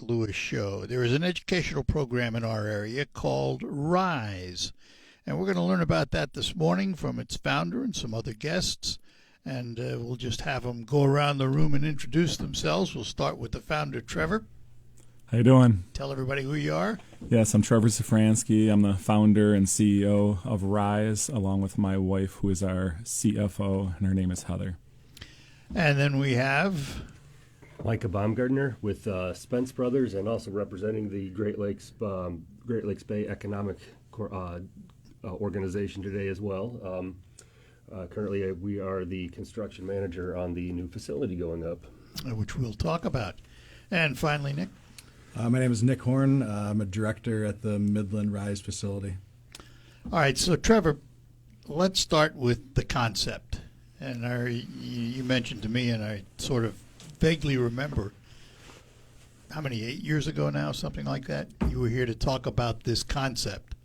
Lewis Show. There is an educational program in our area called RISE, and we're going to learn about that this morning from its founder and some other guests. And we'll just have them go around the room and introduce themselves. We'll start with the founder, Trevor. How you doing? Tell everybody who you are. Yes, I'm Trevor Safransky. I'm the founder and CEO of RISE, along with my wife, who is our CFO, and her name is Heather. And then we have Micah Baumgartner with Spence Brothers, and also representing the Great Lakes Bay Economic Organization today as well. Currently, we are the construction manager on the new facility going up, which we'll talk about. And finally, Nick. My name is Nick Horn. I'm a director at the Midland RISE facility. All right, so Trevor, let's start with the concept. And you mentioned to me, and I sort of vaguely remember, how many, 8 years ago now, something like that? You were here to talk about this concept.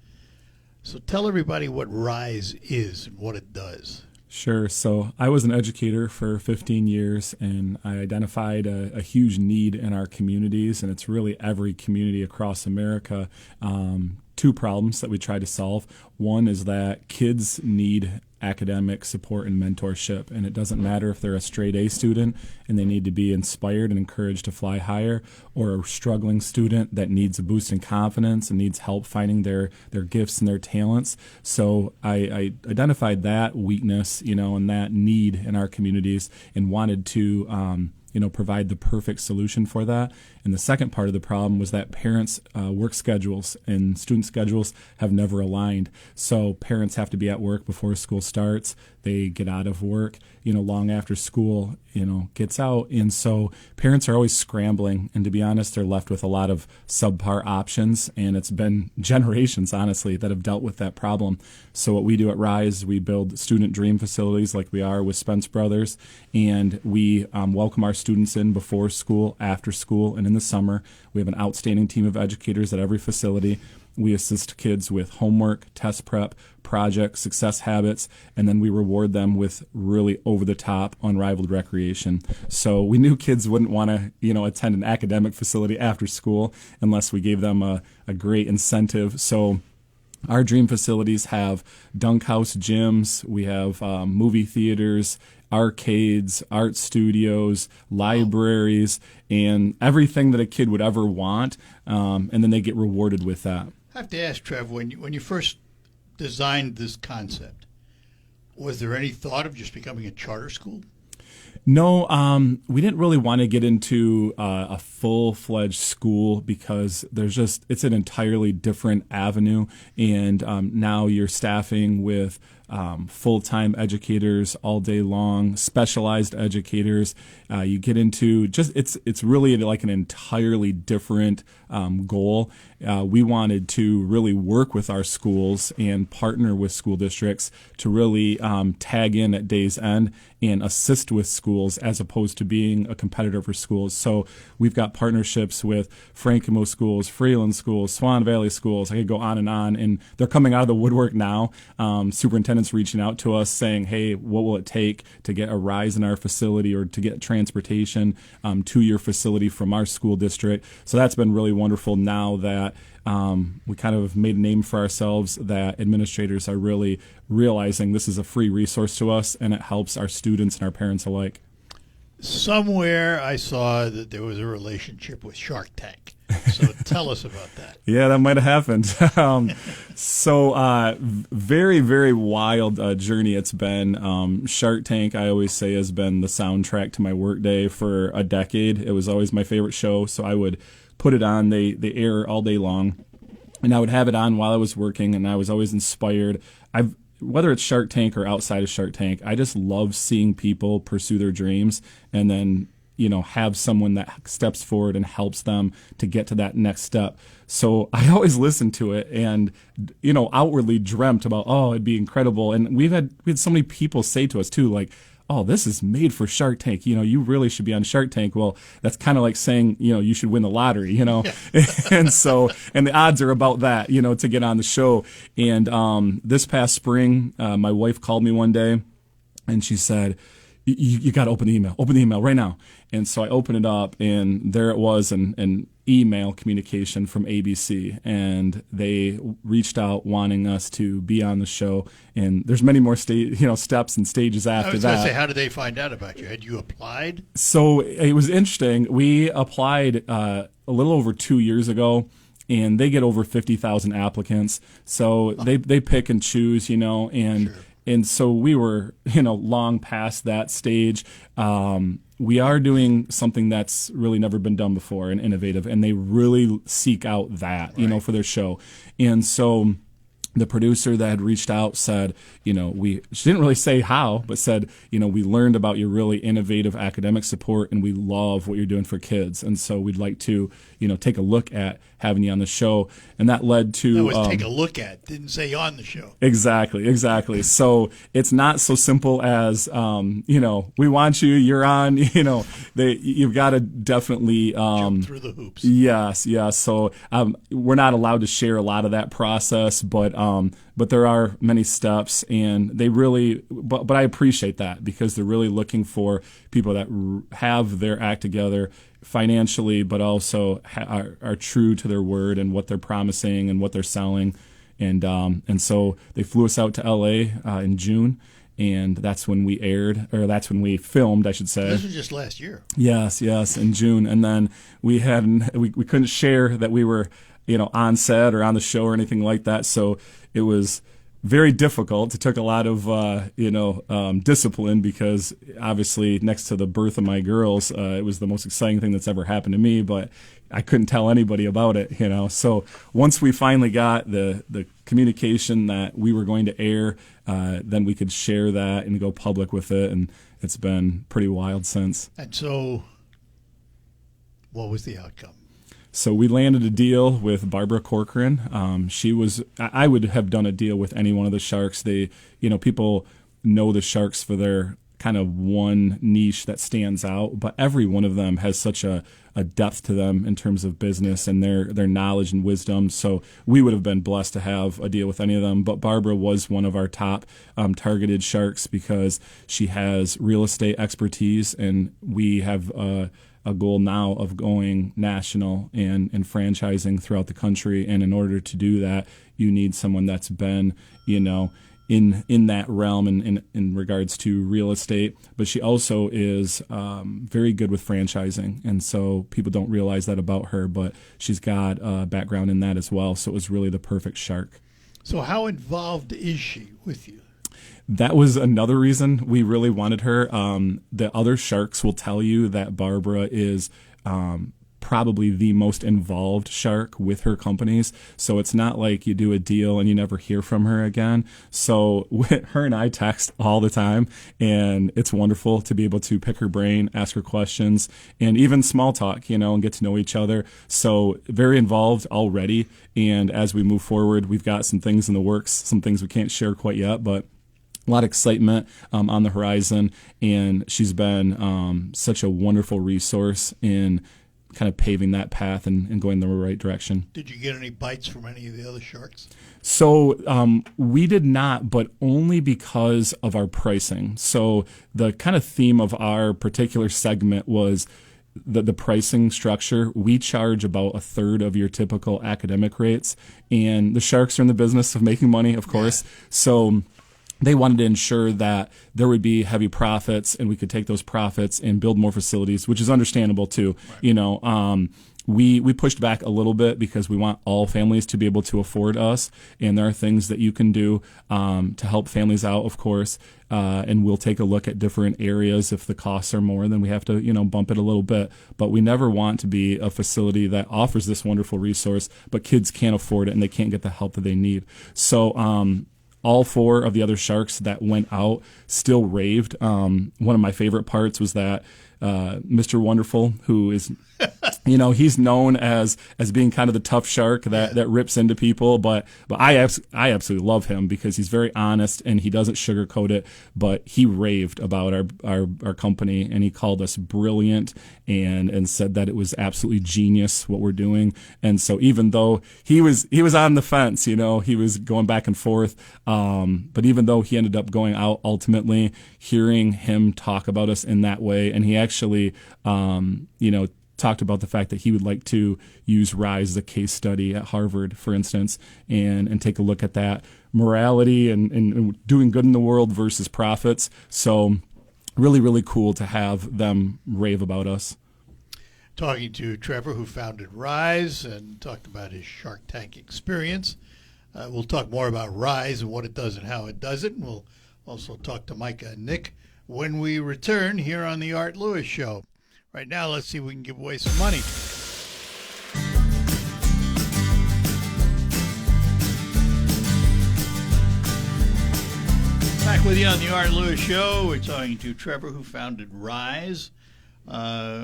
So tell everybody what RISE is and what it does. Sure. So I was an educator for 15 years, and I identified a huge need in our communities, and it's really every community across America. Two problems that we try to solve. One is that kids need academic support and mentorship, and it doesn't matter if they're a straight A student and they need to be inspired and encouraged to fly higher, or a struggling student that needs a boost in confidence and needs help finding their gifts and their talents. So I identified that weakness, and that need in our communities, and wanted to provide the perfect solution for that. And the second part of the problem was that parents' work schedules and student schedules have never aligned. So parents have to be at work before school starts. They get out of work, long after school, gets out. And so parents are always scrambling. And to be honest, they're left with a lot of subpar options. And it's been generations, honestly, that have dealt with that problem. So what we do at RISE, we build student dream facilities like we are with Spence Brothers. And we welcome our students in before school, after school, and in the summer. We have an outstanding team of educators at every facility. We assist kids with homework, test prep, projects, success habits, and then we reward them with really over-the-top, unrivaled recreation. So we knew kids wouldn't want to, attend an academic facility after school unless we gave them a great incentive. So our dream facilities have dunk house gyms, we have movie theaters, arcades, art studios, libraries, and everything that a kid would ever want, and then they get rewarded with that. I have to ask, Trev, when you first designed this concept, was there any thought of just becoming a charter school? No, we didn't really want to get into a full-fledged school because it's an entirely different avenue, and now you're staffing with full-time educators all day long, specialized educators. You get into it's really like an entirely different goal. We wanted to really work with our schools and partner with school districts to really tag in at day's end and assist with schools as opposed to being a competitor for schools. So we've got partnerships with Frankemo schools, Freeland schools, Swan Valley schools. I could go on, and they're coming out of the woodwork now. Superintendents reaching out to us saying, hey, what will it take to get a RISE in our facility or to get transportation to your facility from our school district? So that's been really wonderful now that we kind of made a name for ourselves, that administrators are really realizing this is a free resource to us and it helps our students and our parents alike. Somewhere I saw that there was a relationship with Shark Tank. So tell us about that. Yeah, that might have happened. Very, very wild journey it's been. Shark Tank, I always say, has been the soundtrack to my workday for a decade. It was always my favorite show, so I would put it on. They air all day long, and I would have it on while I was working, and I was always inspired. Whether it's Shark Tank or outside of Shark Tank, I just love seeing people pursue their dreams and then, have someone that steps forward and helps them to get to that next step. So I always listened to it and, outwardly dreamt about, it'd be incredible. And we had so many people say to us too, like, oh, this is made for Shark Tank. You really should be on Shark Tank. Well, that's kind of like saying, you should win the lottery, Yeah. and the odds are about that, to get on the show. And this past spring, my wife called me one day and she said, you got to open the email right now. And so I opened it up and there it was. And email communication from ABC, and they reached out wanting us to be on the show. And there's many more steps and stages I after was going to that. say, how did they find out about you? Had you applied? So it was interesting. We applied a little over 2 years ago, and they get over 50,000 applicants. So they pick and choose, and Sure. and so we were, long past that stage. We are doing something that's really never been done before and innovative, and they really seek out that, for their show. And so the producer that had reached out said, she didn't really say how, but said, we learned about your really innovative academic support, and we love what you're doing for kids. And so we'd like to, take a look at having you on the show. And that led to... That was take a look at, didn't say on the show. Exactly. So it's not so simple as, we want you, you're on, you've got to definitely... Jump through the hoops. Yes. So we're not allowed to share a lot of that process, but there are many steps, and they really. But I appreciate that, because they're really looking for people that have their act together financially, but also are true to their word and what they're promising and what they're selling, and so they flew us out to L.A. In June. And that's when we that's when we filmed, I should say. This was just last year. Yes, in June. And then we couldn't share that we were, on set or on the show or anything like that. So it was very difficult. It took a lot of, discipline, because obviously next to the birth of my girls, it was the most exciting thing that's ever happened to me, but I couldn't tell anybody about it, So once we finally got the communication that we were going to air, then we could share that and go public with it. And it's been pretty wild since. And so, what was the outcome? So we landed a deal with Barbara Corcoran. I would have done a deal with any one of the Sharks. People know the Sharks for their kind of one niche that stands out, but every one of them has such a depth to them in terms of business and their knowledge and wisdom. So we would have been blessed to have a deal with any of them. But Barbara was one of our top targeted Sharks, because she has real estate expertise, and we have a goal now of going national and franchising throughout the country. And in order to do that, you need someone that's been, in that realm and in regards to real estate. But she also is very good with franchising. And so people don't realize that about her, but she's got a background in that as well. So it was really the perfect Shark. So how involved is she with you? That was another reason we really wanted her. The other Sharks will tell you that Barbara is probably the most involved Shark with her companies. So it's not like you do a deal and you never hear from her again. So her and I text all the time, and it's wonderful to be able to pick her brain, ask her questions, and even small talk, and get to know each other. So very involved already. And as we move forward, we've got some things in the works, some things we can't share quite yet, but a lot of excitement on the horizon. And she's been such a wonderful resource in kind of paving that path and going the right direction. Did you get any bites from any of the other Sharks? So we did not, but only because of our pricing. So the kind of theme of our particular segment was the pricing structure. We charge about a third of your typical academic rates, and the Sharks are in the business of making money, of course. So they wanted to ensure that there would be heavy profits, and we could take those profits and build more facilities, which is understandable too. Right. We pushed back a little bit because we want all families to be able to afford us, and there are things that you can do to help families out, of course. And we'll take a look at different areas. If the costs are more, then we have to, bump it a little bit. But we never want to be a facility that offers this wonderful resource, but kids can't afford it and they can't get the help that they need. So all four of the other Sharks that went out still raved. One of my favorite parts was that Mr. Wonderful, who is, he's known as being kind of the tough Shark that rips into people, but I absolutely love him because he's very honest and he doesn't sugarcoat it. But he raved about our company, and he called us brilliant and said that it was absolutely genius what we're doing. And so even though he was on the fence, he was going back and forth, but even though he ended up going out ultimately, hearing him talk about us in that way, and he actually, talked about the fact that he would like to use RISE as a case study at Harvard, for instance, and take a look at that morality and doing good in the world versus profits. So really, really cool to have them rave about us. Talking to Trevor, who founded Rise and talked about his Shark Tank experience. We'll talk more about Rise and what it does and how it does it. And we'll also talk to Micah and Nick when we return here on the Art Lewis Show. Right now, let's see if we can give away some money. Back with you on the Art Lewis Show. We're talking to Trevor, who founded Rise,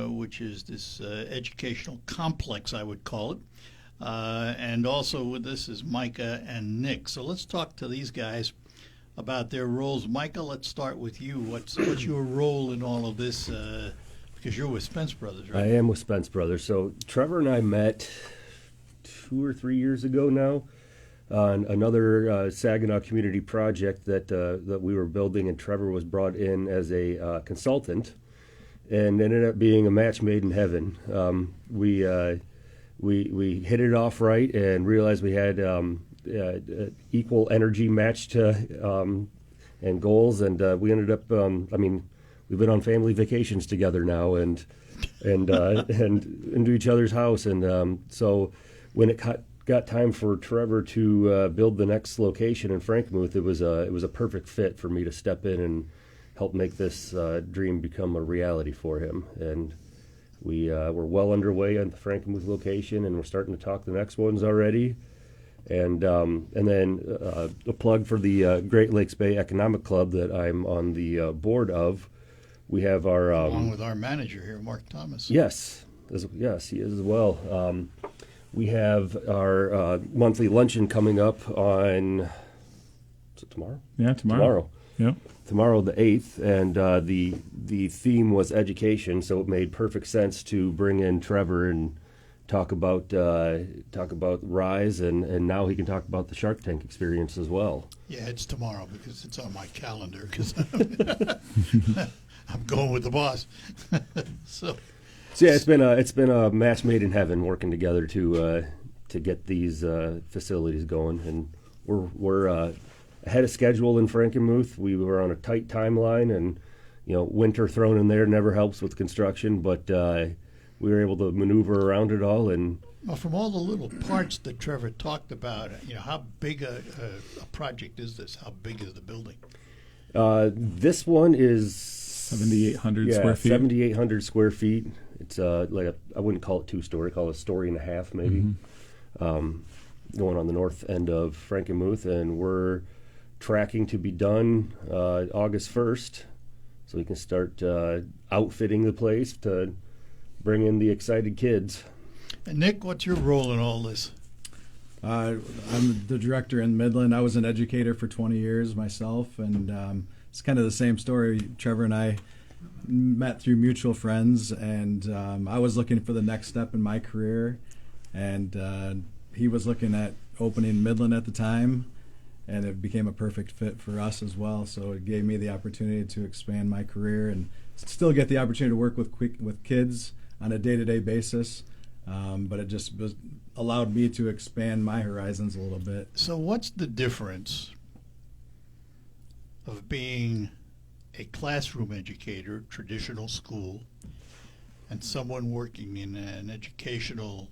which is this educational complex, I would call it. And also with us is Micah and Nick. So let's talk to these guys about their roles. Micah, let's start with you. What's your role in all of this? Because you're with Spence Brothers, right? I am with Spence Brothers. So Trevor and I met 2 or 3 years ago now on another Saginaw community project that we were building, and Trevor was brought in as a consultant, and ended up being a match made in heaven. We hit it off right and realized we had equal energy matched and goals, and we ended up. We've been on family vacations together now, and into each other's house, and so when it got time for Trevor to build the next location in Frankenmuth, it was a perfect fit for me to step in and help make this dream become a reality for him. And we're well underway on the Frankenmuth location, and we're starting to talk the next ones already. And then a plug for the Great Lakes Bay Economic Club that I'm on the board of. We have our along with our manager here, Mark Thomas. Yes, he is as well. We have our monthly luncheon coming up on, is it tomorrow? Yeah, tomorrow. Yep. Tomorrow the 8th, and the theme was education, so it made perfect sense to bring in Trevor and talk about Rise, and now he can talk about the Shark Tank experience as well. Yeah, it's tomorrow because it's on my calendar because I'm going with the boss. So yeah, it's been a match made in heaven working together to get these facilities going, and we're ahead of schedule in Frankenmuth. We were on a tight timeline, and winter thrown in there never helps with construction, but we were able to maneuver around it all. And well, from all the little parts that Trevor talked about, how big a project is this? How big is the building? This one is 7,800 square feet. 7,800 square feet. It's I wouldn't call it 2-story, call it 1.5 stories maybe. Mm-hmm. Going on the north end of Frankenmuth, and we're tracking to be done August 1st, so we can start outfitting the place to bring in the excited kids. And Nick, what's your role in all this? I'm the director in Midland. I was an educator for 20 years myself, and it's kind of the same story. Trevor and I met through mutual friends, and I was looking for the next step in my career, and he was looking at opening Midland at the time, and it became a perfect fit for us as well. So it gave me the opportunity to expand my career and still get the opportunity to work with kids on a day-to-day basis, but it just allowed me to expand my horizons a little bit. So what's the difference of being a classroom educator, traditional school, and someone working in an educational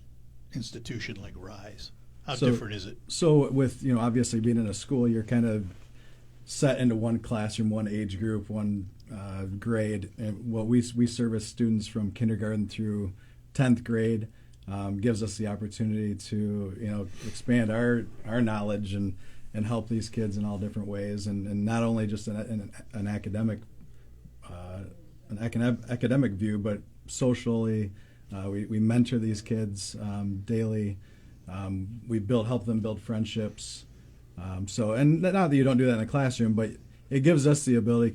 institution like Rise? How different is it? So with, obviously being in a school, you're kind of set into one classroom, one age group, one grade. And what we service students from kindergarten through 10th grade, gives us the opportunity to, expand our knowledge and help these kids in all different ways, and not only just an academic view, but socially. We mentor these kids daily. We help them build friendships. And not that you don't do that in a classroom, but it gives us the ability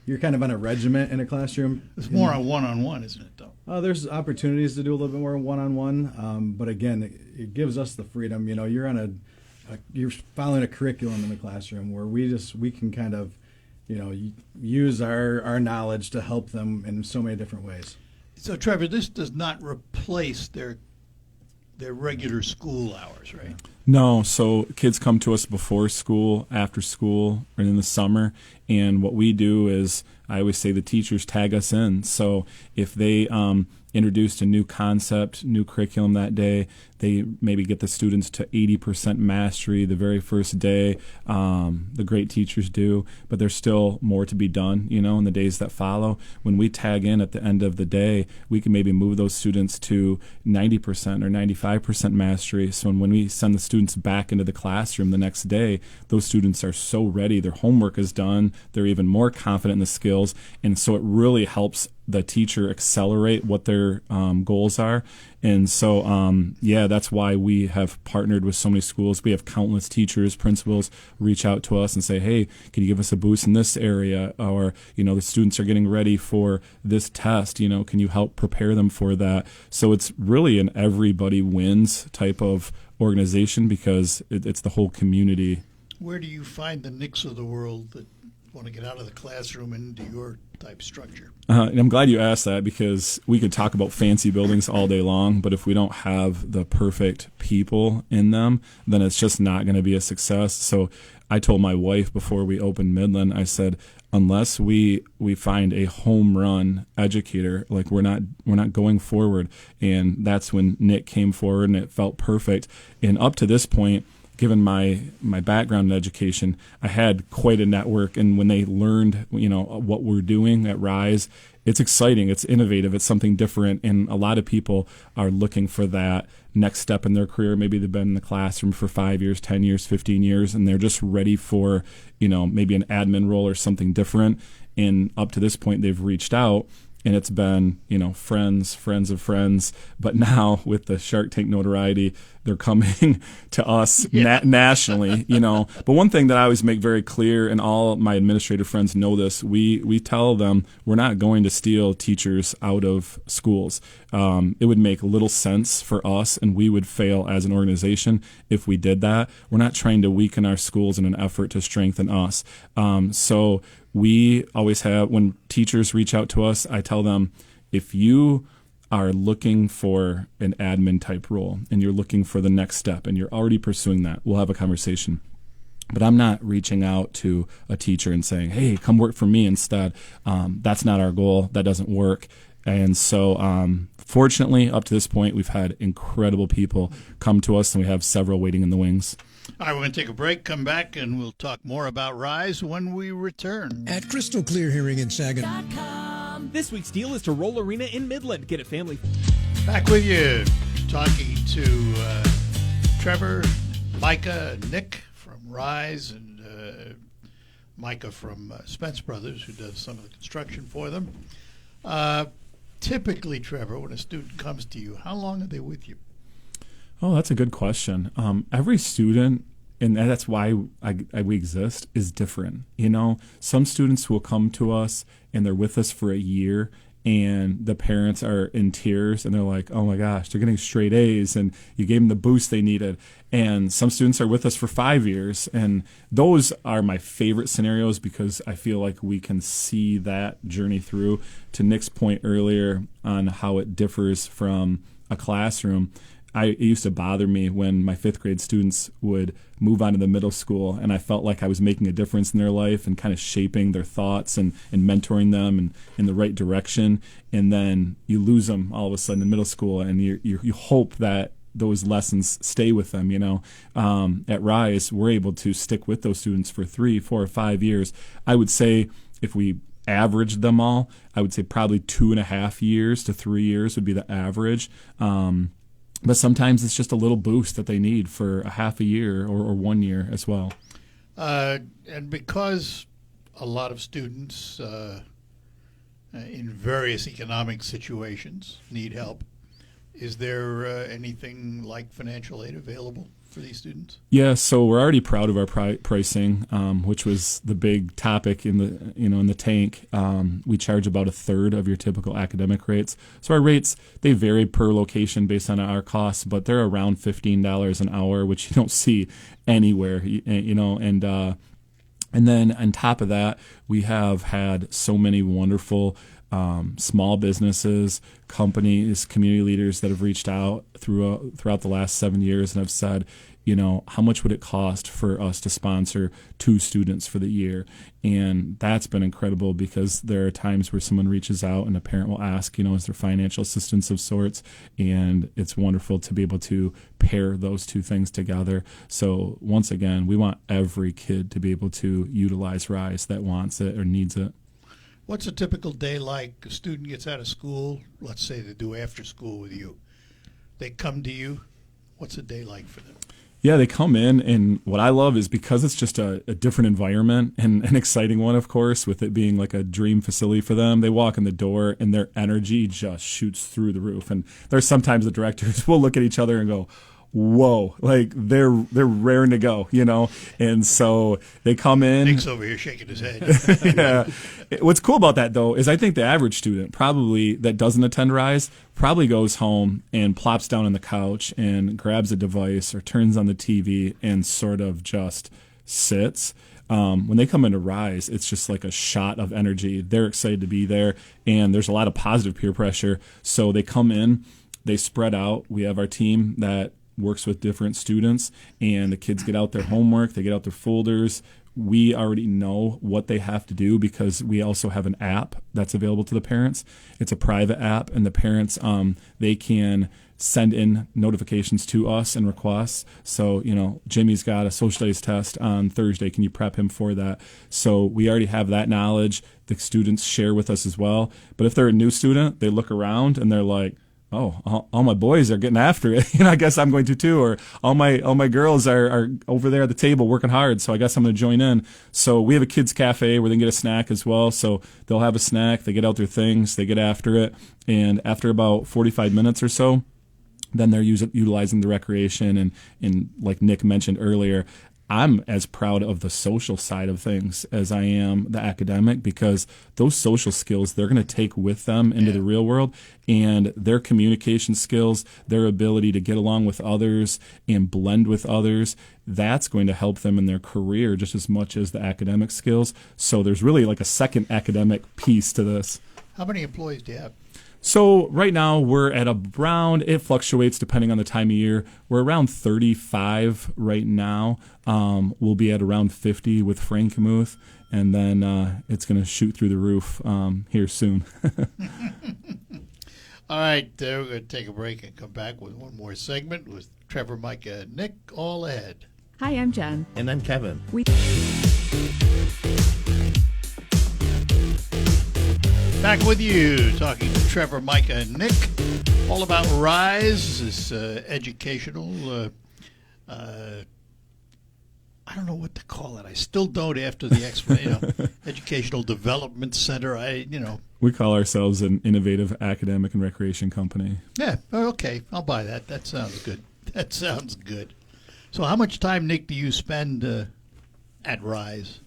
you're kind of on a regiment in a classroom. It's more a one-on-one, isn't it, though? There's opportunities to do a little bit more one-on-one, but again, it gives us the freedom. You're following a curriculum in the classroom where we can kind of, use our knowledge to help them in so many different ways. So, Trevor, this does not replace their regular school hours, right? No, so kids come to us before school, after school, or in the summer, and what we do is, I always say the teachers tag us in. So if they introduced a new concept, new curriculum that day, they maybe get the students to 80% mastery the very first day. The great teachers do, but there's still more to be done, in the days that follow. When we tag in at the end of the day, we can maybe move those students to 90% or 95% mastery. So when we send the students back into the classroom the next day, those students are so ready. Their homework is done. They're even more confident in the skills. And so it really helps the teacher accelerate what their goals are. And so, that's why we have partnered with so many schools. We have countless teachers, principals reach out to us and say, hey, can you give us a boost in this area? Or, the students are getting ready for this test. Can you help prepare them for that? So it's really an everybody wins type of organization because it's the whole community. Where do you find the Knicks of the world that want to get out of the classroom and into your type structure? And I'm glad you asked that because we could talk about fancy buildings all day long, but if we don't have the perfect people in them, then it's just not going to be a success. So I told my wife before we opened Midland, I said, unless we find a home run educator, like we're not going forward. And that's when Nick came forward and it felt perfect. And up to this point, given my background in education, I had quite a network. And when they learned, what we're doing at Rise, it's exciting, it's innovative, it's something different. And a lot of people are looking for that next step in their career. Maybe they've been in the classroom for 5 years, 10 years, 15 years, and they're just ready for, maybe an admin role or something different. And up to this point, they've reached out. And it's been, friends of friends. But now with the Shark Tank notoriety, they're coming to us nationally, But one thing that I always make very clear, and all my administrative friends know this, we tell them we're not going to steal teachers out of schools. It would make little sense for us, and we would fail as an organization if we did that. We're not trying to weaken our schools in an effort to strengthen us. So we always have, when teachers reach out to us, I tell them, if you are looking for an admin type role and you're looking for the next step and you're already pursuing that, we'll have a conversation. But I'm not reaching out to a teacher and saying, hey, come work for me instead. That's not our goal. That doesn't work. And so fortunately, up to this point, we've had incredible people come to us, and we have several waiting in the wings. All right, we're going to take a break, come back, and we'll talk more about Rise when we return. At Crystal Clear Hearing in Saginaw. This week's deal is to Roll Arena in Midland. Get it family. Back with you, talking to Trevor, Micah, Nick from Rise, and Micah from Spence Brothers, who does some of the construction for them. Typically, Trevor, when a student comes to you, how long are they with you? Oh, that's a good question. Every student, and that's why we exist, is different. Some students will come to us and they're with us for a year, and the parents are in tears and they're like, oh my gosh, they're getting straight A's and you gave them the boost they needed. And some students are with us for 5 years, and those are my favorite scenarios because I feel like we can see that journey through. To Nick's point earlier on how it differs from a classroom, it used to bother me when my 5th grade students would move on to the middle school, and I felt like I was making a difference in their life and kind of shaping their thoughts and mentoring them in the right direction. And then you lose them all of a sudden in middle school, and you hope that those lessons stay with them. At Rise, we're able to stick with those students for 3, 4, or 5 years. I would say if we averaged them all, I would say probably 2.5 years to 3 years would be the average. But sometimes it's just a little boost that they need for a half a year or 1 year as well. And because a lot of students in various economic situations need help, is there anything like financial aid available for these students? Yeah, so we're already proud of our pricing, which was the big topic in the tank. We charge about 1/3 of your typical academic rates. So our rates, they vary per location based on our costs, but they're around $15 an hour, which you don't see anywhere. And then on top of that, we have had so many wonderful small businesses, companies, community leaders that have reached out throughout the last 7 years and have said, how much would it cost for us to sponsor 2 students for the year? And that's been incredible, because there are times where someone reaches out and a parent will ask, is there financial assistance of sorts? And it's wonderful to be able to pair those 2 things together. So once again, we want every kid to be able to utilize RISE that wants it or needs it. What's a typical day like? A student gets out of school, let's say they do after school with you. They come to you. What's a day like for them? Yeah, they come in, and what I love is because it's just a different environment and an exciting one, of course, with it being like a dream facility for them. They walk in the door, and their energy just shoots through the roof. And there's sometimes the directors will look at each other and go, whoa, like they're raring to go, And so they come in. Nick's over here shaking his head. Yeah. What's cool about that, though, is I think the average student probably that doesn't attend RISE probably goes home and plops down on the couch and grabs a device or turns on the TV and sort of just sits. When they come into RISE, it's just like a shot of energy. They're excited to be there, and there's a lot of positive peer pressure. So they come in, they spread out. We have our team that works with different students, and the kids get out their homework, they get out their folders. We already know what they have to do because we also have an app that's available to the parents. It's a private app, and the parents, they can send in notifications to us and requests. So, Jimmy's got a social studies test on Thursday. Can you prep him for that? So we already have that knowledge. The students share with us as well. But if they're a new student, they look around and they're like, oh, all my boys are getting after it. I guess I'm going to too. Or all my girls are over there at the table working hard. So I guess I'm going to join in. So we have a kids cafe where they can get a snack as well. So they'll have a snack. They get out their things. They get after it. And after about 45 minutes or so, then they're utilizing the recreation. And like Nick mentioned earlier, I'm as proud of the social side of things as I am the academic, because those social skills they're going to take with them into the real world, and their communication skills, their ability to get along with others and blend with others, that's going to help them in their career just as much as the academic skills. So there's really like a second academic piece to this. How many employees do you have? So right now we're at around, it fluctuates depending on the time of year. We're around 35 right now. We'll be at around 50 with Frankenmuth, and then it's going to shoot through the roof here soon. All right, we're going to take a break and come back with one more segment with Trevor, Micah, and Nick all ahead. Hi, I'm Jen. And I'm Kevin. Back with you, talking to Trevor, Micah, and Nick, all about RISE, this educational, I don't know what to call it. I still don't after the explanation. Educational Development Center. We call ourselves an innovative academic and recreation company. Yeah, okay, I'll buy that. That sounds good. So how much time, Nick, do you spend at RISE?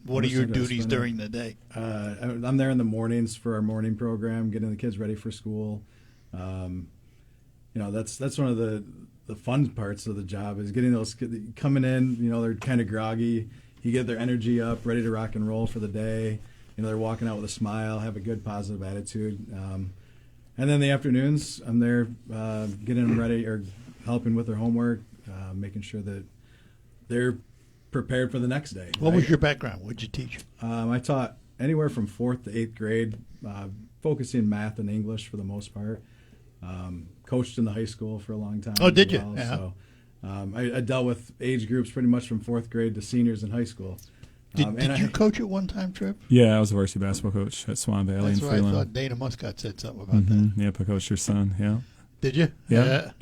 What are your duties during the day? I'm there in the mornings for our morning program, getting the kids ready for school. That's one of the fun parts of the job is getting those kids coming in. They're kind of groggy. You get their energy up, ready to rock and roll for the day. They're walking out with a smile, have a good positive attitude. And then the afternoons, I'm there getting them ready or helping with their homework, making sure that they're prepared for the next day. What was your background? What did you teach? I taught anywhere from 4th to 8th grade, focusing math and English for the most part. Coached in the high school for a long time. Oh, did you? Well, Yeah. So I dealt with age groups pretty much from 4th grade to seniors in high school. Did you coach at one time, Trev? Yeah, I was a varsity basketball coach at Swan Valley That's in right. I Freeland. thought Dana Muscat said something about that. Yep, I coached your son. Yeah. Did you? Yeah.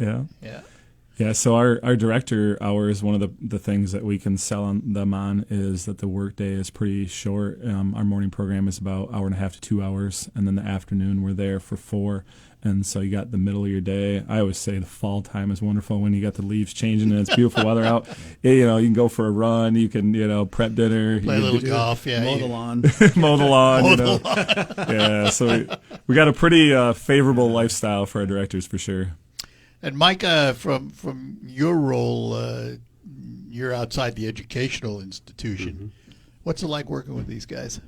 Yeah, so our director hours, one of the things that we can sell them on is that the workday is pretty short. Our morning program is about 1.5 to 2 hours, and then the afternoon we're there for 4. And so you got the middle of your day. I always say the fall time is wonderful when you got the leaves changing and it's beautiful weather out. You can go for a run. You can prep dinner. Play a little golf. Yeah. Mow the lawn. mow the lawn. Mow the lawn. Yeah, so we got a pretty favorable lifestyle for our directors for sure. And Micah, from your role, you're outside the educational institution. What's it like working with these guys?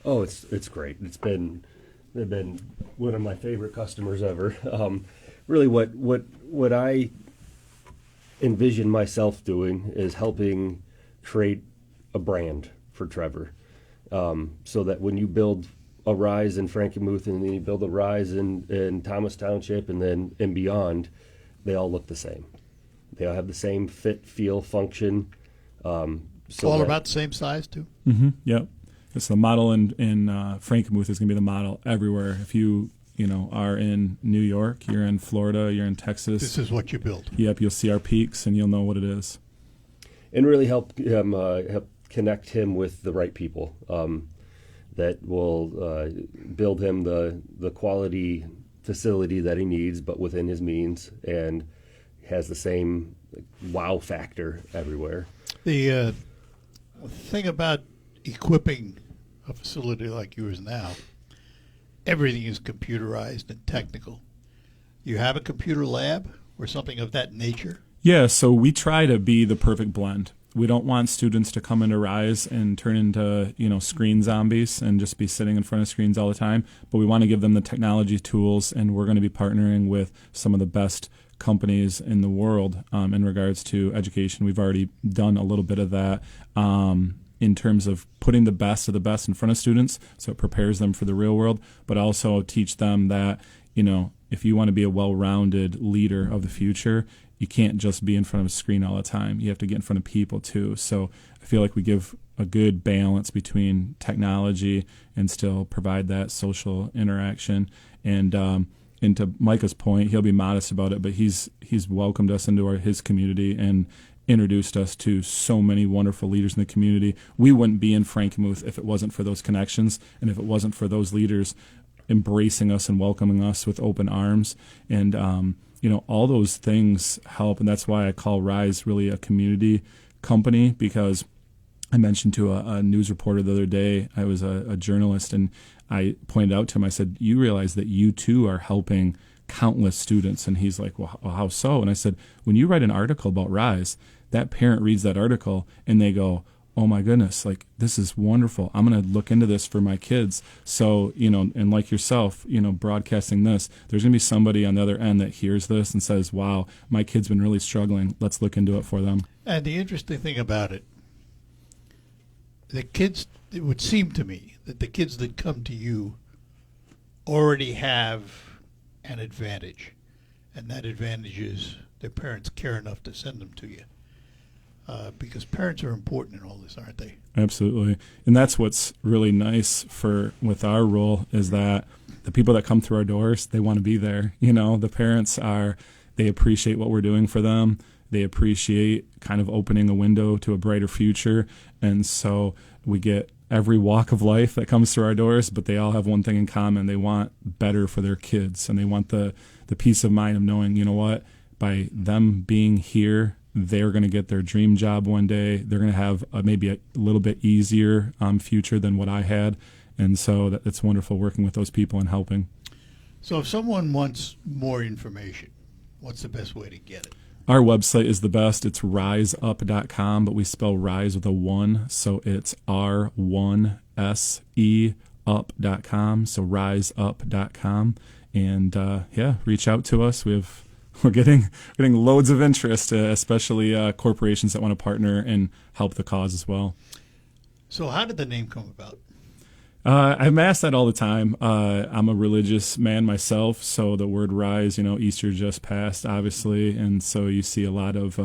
Oh, it's great. It's been They've been one of my favorite customers ever. Really, what I envision myself doing is helping create a brand for Trevor, so that when you build a Rise in Frankenmuth and then you build a Rise in Thomas Township and then and beyond, they all look the same. They all have the same fit, feel, function. So All that- about the same size too. Yep. It's the model in Frankenmuth is going to be the model everywhere. If you are in New York, you're in Florida, you're in Texas. This is what you build. Yep, you'll see our peaks and you'll know what it is. and really help him help connect him with the right people that will build him the quality facility that he needs, but within his means, and has the same wow factor everywhere. The thing about equipping a facility like yours now, everything is computerized and technical. You have a computer lab or something of that nature? Yeah, so we try to be the perfect blend. We don't want students to come into Rise and turn into, screen zombies and just be sitting in front of screens all the time. But we want to give them the technology tools, and we're going to be partnering with some of the best companies in the world in regards to education. We've already done a little bit of that in terms of putting the best of the best in front of students, so it prepares them for the real world, but also teach them that, if you want to be a well-rounded leader of the future, you can't just be in front of a screen all the time. You have to get in front of people too. So I feel like we give a good balance between technology and still provide that social interaction. And to Micah's point, he'll be modest about it, but he's welcomed us into his community and introduced us to so many wonderful leaders in the community. We wouldn't be in Frankenmuth if it wasn't for those connections and if it wasn't for those leaders embracing us and welcoming us with open arms. And all those things help, and that's why I call Rise really a community company, because I mentioned to a news reporter the other day, I was a journalist, and I pointed out to him, I said, you realize that you too are helping countless students? And he's like, well, how so? And I said, when you write an article about Rise, that parent reads that article and they go, oh my goodness, like, this is wonderful. I'm going to look into this for my kids. So, and like yourself, broadcasting this, there's going to be somebody on the other end that hears this and says, wow, my kid's been really struggling. Let's look into it for them. And the interesting thing about it, it would seem to me that the kids that come to you already have an advantage. And that advantage is their parents care enough to send them to you. Because parents are important in all this, aren't they? Absolutely. And that's what's really nice with our role, is that the people that come through our doors, they want to be there. The parents they appreciate what we're doing for them. They appreciate kind of opening a window to a brighter future. And so we get every walk of life that comes through our doors, but they all have one thing in common. They want better for their kids, and they want the peace of mind of knowing, what, by them being here, they're going to get their dream job one day. They're going to have maybe a little bit easier future than what I had. And so it's wonderful working with those people and helping. So if someone wants more information, what's the best way to get it? Our website is the best. It's riseup.com, but we spell rise with a 1. So it's R1SE up.com. So riseup.com. And reach out to us. We're getting loads of interest, especially corporations that want to partner and help the cause as well. So how did the name come about? I'm asked that all the time. I'm a religious man myself, so the word rise, Easter just passed, obviously, and so you see a lot of,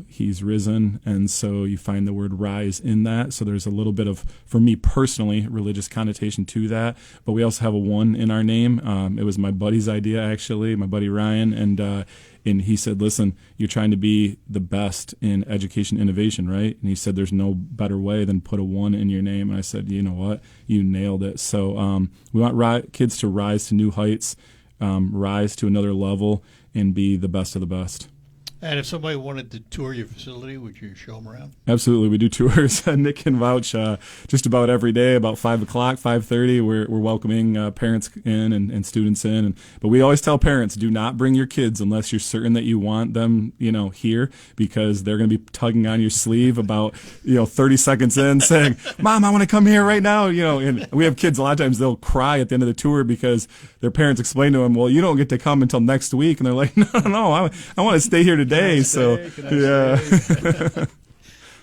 he's risen, and so you find the word rise in that. So there's a little bit of, for me personally, religious connotation to that. But we also have a 1 in our name. It was my buddy's idea, actually, my buddy Ryan, and he said, listen, you're trying to be the best in education innovation, right? And he said, there's no better way than put a 1 in your name. And I said, you know what? You nailed it. So we want kids to rise to new heights, rise to another level, and be the best of the best. And if somebody wanted to tour your facility, would you show them around? Absolutely, we do tours. Nick can vouch just about every day, about 5 o'clock, 5:30. We're welcoming parents in and students in. But we always tell parents, do not bring your kids unless you're certain that you want them, here, because they're going to be tugging on your sleeve about, 30 seconds in, saying, "Mom, I want to come here right now." And we have kids. A lot of times they'll cry at the end of the tour because their parents explain to them, "Well, you don't get to come until next week," and they're like, "No, I want to stay here today." So yeah.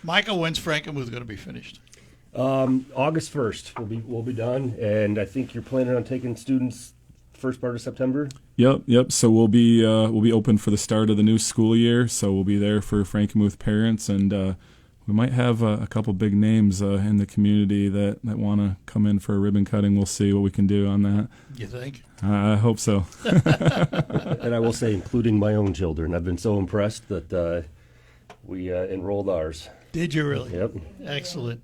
Michael, when's Frankenmuth going to be finished? August 1st we'll be done, and I think you're planning on taking students first part of September. Yep. So we'll be open for the start of the new school year. So we'll be there for Frankenmuth parents, and we might have a couple big names in the community that want to come in for a ribbon cutting. We'll see what we can do on that. You think? I hope so. And I will say, including my own children, I've been so impressed that we enrolled ours. Did you really? Yep. Excellent.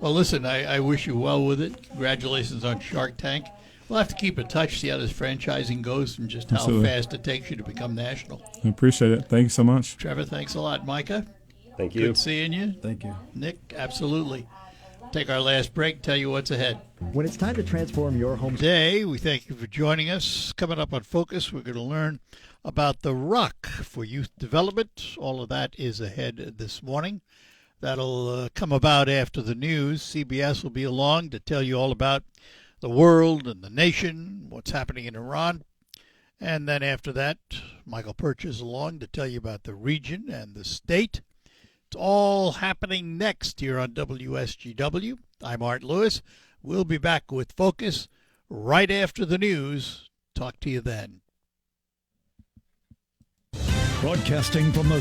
Well, listen, I wish you well with it. Congratulations on Shark Tank. We'll have to keep in touch, see how this franchising goes and just how Absolutely. fast it takes you to become national. I appreciate it. Thank you so much. Trevor, thanks a lot. Micah, Thank you. good seeing you. Thank you. Nick, absolutely. Take our last break, tell you what's ahead. When it's time to transform your home. Today, we thank you for joining us. Coming up on Focus, we're going to learn about the Rock for Youth Development. All of that is ahead this morning. That'll come about after the news. CBS will be along to tell you all about the world and the nation, what's happening in Iran. And then after that, Michael Perch is along to tell you about the region and the state. It's all happening next here on WSGW. I'm Art Lewis. We'll be back with Focus right after the news. Talk to you then. Broadcasting from the